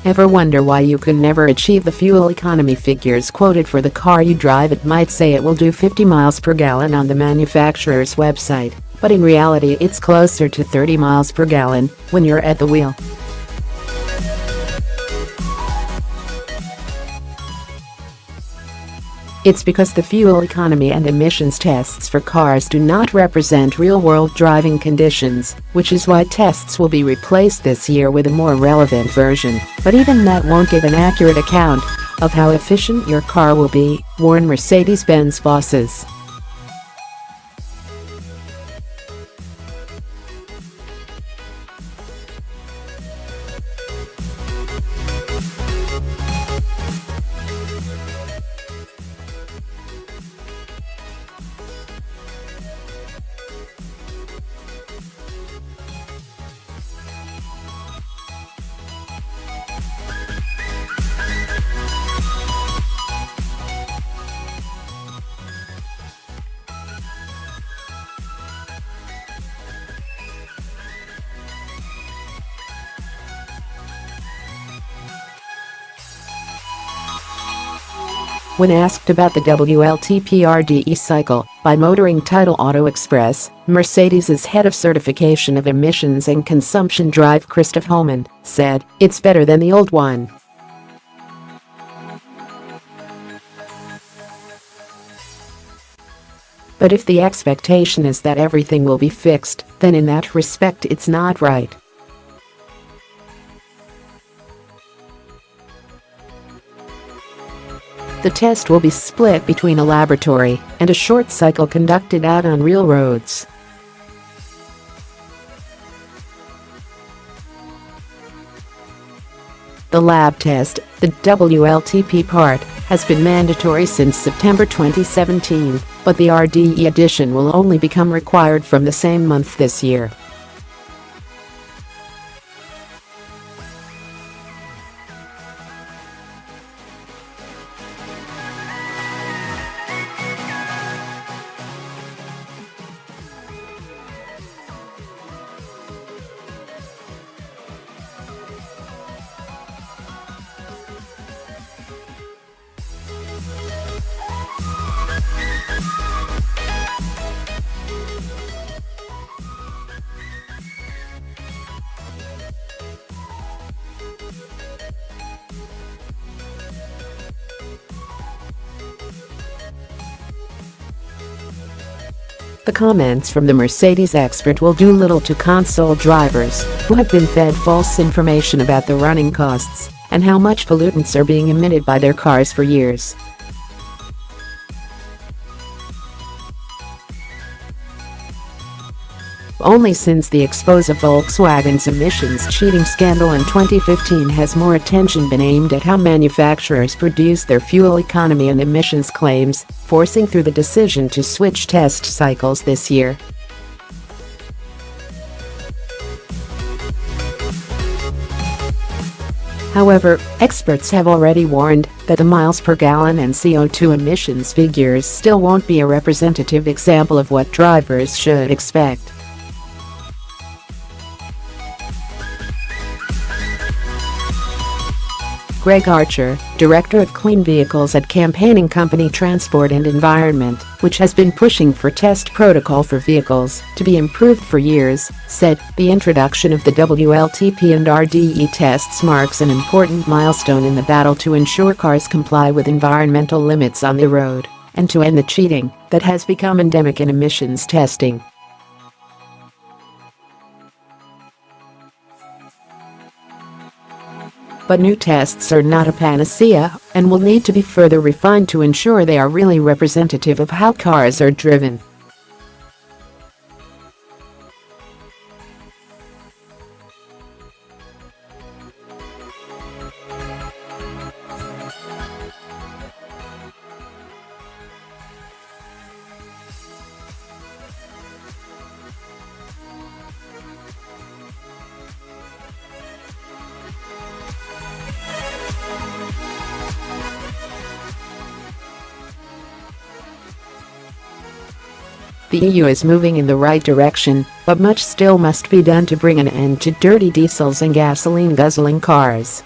Ever wonder why you can never achieve the fuel economy figures quoted for the car you drive? It might say it will do 50 miles per gallon on the manufacturer's website, but in reality it's closer to 30 miles per gallon when you're at the wheel. It's because the fuel economy and emissions tests for cars do not represent real-world driving conditions, which is why tests will be replaced this year with a more relevant version, but even that won't give an accurate account of how efficient your car will be, warn Mercedes-Benz bosses. When asked about the WLTP RDE cycle by Motoring Title Auto Express, Mercedes's head of certification of emissions and consumption drive Christoph Hohmann said, "It's better than the old one." But if the expectation is that everything will be fixed, then in that respect it's not right. The test will be split between a laboratory and a short cycle conducted out on real roads. The lab test, the WLTP part, has been mandatory since September 2017, but the RDE edition will only become required from the same month this year. The comments from the Mercedes expert will do little to console drivers who have been fed false information about the running costs and how much pollutants are being emitted by their cars for years. Only since the expose of Volkswagen's emissions cheating scandal in 2015 has more attention been aimed at how manufacturers produce their fuel economy and emissions claims, forcing through the decision to switch test cycles this year. However, experts have already warned that the miles per gallon and CO2 emissions figures still won't be a representative example of what drivers should expect. Greg Archer, director of clean vehicles at campaigning company Transport and Environment, which has been pushing for test protocol for vehicles to be improved for years, said, "The introduction of the WLTP and RDE tests marks an important milestone in the battle to ensure cars comply with environmental limits on the road and to end the cheating that has become endemic in emissions testing." But new tests are not a panacea and will need to be further refined to ensure they are really representative of how cars are driven. The EU is moving in the right direction, but much still must be done to bring an end to dirty diesels and gasoline guzzling cars.